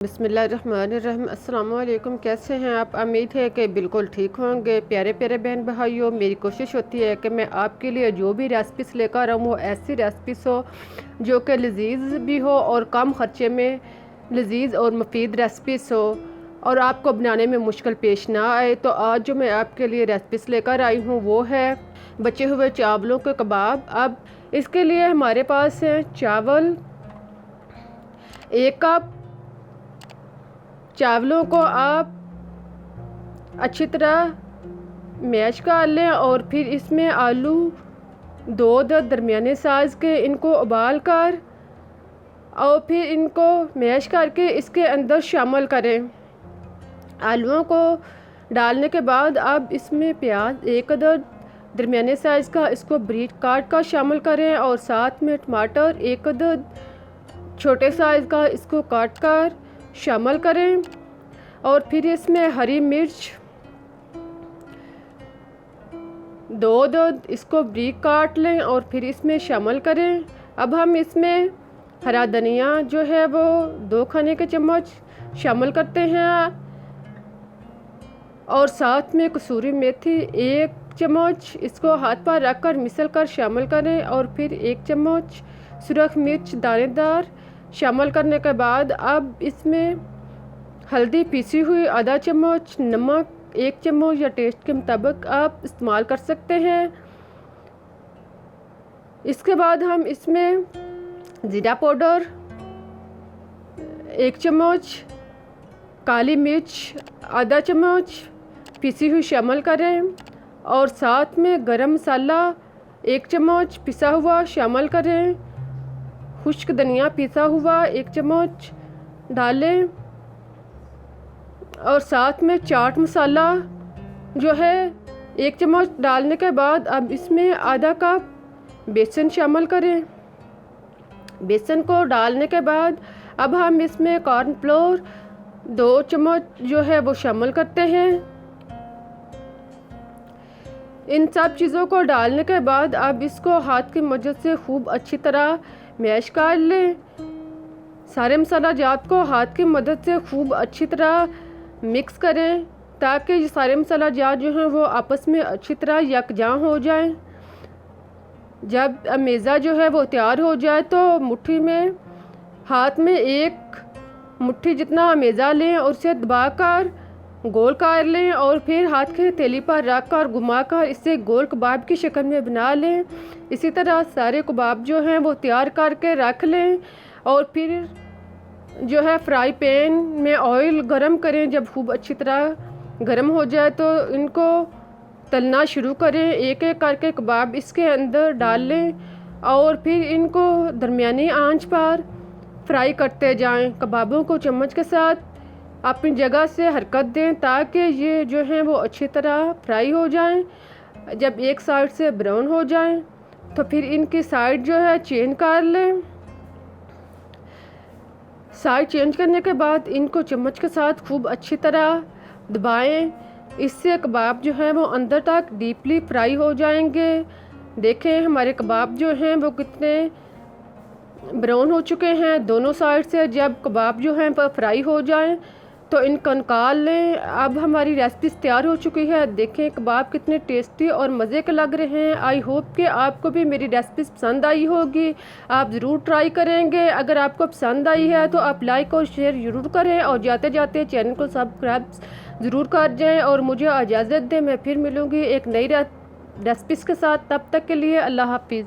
बिस्मिल्लाहिर्रहमानिर्रहीम। अस्सलाम वालेकुम। कैसे हैं आप? उम्मीद है कि बिल्कुल ठीक होंगे। प्यारे प्यारे बहन भाइयों, मेरी कोशिश होती है कि मैं आपके लिए जो भी रेसिपीज़ लेकर आऊँ वो ऐसी रेसिपीज़ हो जो कि लजीज भी हो और कम ख़र्चे में लजीज और मुफीद रेसिपीज़ हो और आपको बनाने में मुश्किल पेश ना आए। तो आज जो मैं आपके लिए रेसिपीज़ लेकर आई हूँ वो है बचे हुए चावलों के कबाब। अब इसके लिए हमारे पास है चावल 1 कप। चावलों को आप अच्छी तरह मैश कर लें और फिर इसमें आलू 2 दरमियाने साइज़ के इनको उबाल कर और फिर इनको मैश करके इसके अंदर शामिल करें। आलूओं को डालने के बाद अब इसमें प्याज 1 अदद दरमियाने साइज़ का इसको ब्रीड काट कर शामिल करें और साथ में टमाटर 1 अदद छोटे साइज़ का इसको काट कर शामिल करें और फिर इसमें हरी मिर्च 2 अदद इसको ब्रीक काट लें और फिर इसमें शामिल करें। अब हम इसमें हरा धनिया जो है वो 2 खाने के चम्मच शामिल करते हैं और साथ में कसूरी मेथी 1 चम्मच इसको हाथ पर रख कर मिसल कर शामिल करें और फिर 1 चम्मच सुरख मिर्च दानेदार शामिल करने के बाद अब इसमें हल्दी पीसी हुई आधा चम्मच, नमक 1 चम्मच या टेस्ट के मुताबिक आप इस्तेमाल कर सकते हैं। इसके बाद हम इसमें ज़ीरा पाउडर 1 चम्मच, काली मिर्च आधा चम्मच पीसी हुई शामिल करें और साथ में गरम मसाला 1 चम्मच पिसा हुआ शामिल करें। खुश्क धनिया पिसा हुआ 1 चम्मच डालें और साथ में चाट मसाला जो है 1 चम्मच डालने के बाद अब इसमें आधा कप बेसन शामिल करें। बेसन को डालने के बाद अब हम इसमें कॉर्नफ्लोर 2 चम्मच जो है वो शामिल करते हैं। इन सब चीज़ों को डालने के बाद अब इसको हाथ की मदद से खूब अच्छी तरह मैश कर लें। सारे मसाला जात को हाथ की मदद से खूब अच्छी तरह मिक्स करें ताकि ये सारे मसाला जात जो हैं वो आपस में अच्छी तरह यकजां हो जाएं। जब अमेज़ा जो है वो तैयार हो जाए तो मुट्ठी में हाथ में 1 मुट्ठी जितना अमेज़ा लें और उसे दबाकर गोल कर लें और फिर हाथ के हथेली पर रख कर घुमाकर इसे गोल कबाब की शक्ल में बना लें। इसी तरह सारे कबाब जो हैं वो तैयार करके रख लें और फिर जो है फ्राई पैन में ऑयल गरम करें। जब खूब अच्छी तरह गरम हो जाए तो इनको तलना शुरू करें। एक एक करके कबाब इसके अंदर डाल लें और फिर इनको दरमियानी आंच पर फ्राई करते जाएं। कबाबों को चम्मच के साथ अपनी जगह से हरकत दें ताकि ये जो हैं वो अच्छी तरह फ्राई हो जाएं। जब एक साइड से ब्राउन हो जाएं तो फिर इनकी साइड जो है चेंज कर लें। साइड चेंज करने के बाद इनको चम्मच के साथ खूब अच्छी तरह दबाएं। इससे कबाब जो हैं वो अंदर तक डीपली फ्राई हो जाएंगे। देखें हमारे कबाब जो हैं वो कितने ब्राउन हो चुके हैं दोनों साइड से। जब कबाब जो हैं वो फ्राई हो जाएं तो इनको निकाल लें। अब हमारी रेसिपी तैयार हो चुकी है। देखें कबाब कितने टेस्टी और मज़े के लग रहे हैं। आई होप कि आपको भी मेरी रेसिपी पसंद आई होगी। आप ज़रूर ट्राई करेंगे। अगर आपको पसंद आई है तो आप लाइक और शेयर ज़रूर करें और जाते जाते चैनल को सब्सक्राइब ज़रूर कर जाएँ और मुझे इजाज़त दें। मैं फिर मिलूँगी एक नई रेसिपीज़ के साथ। तब तक के लिए अल्लाह हाफिज़।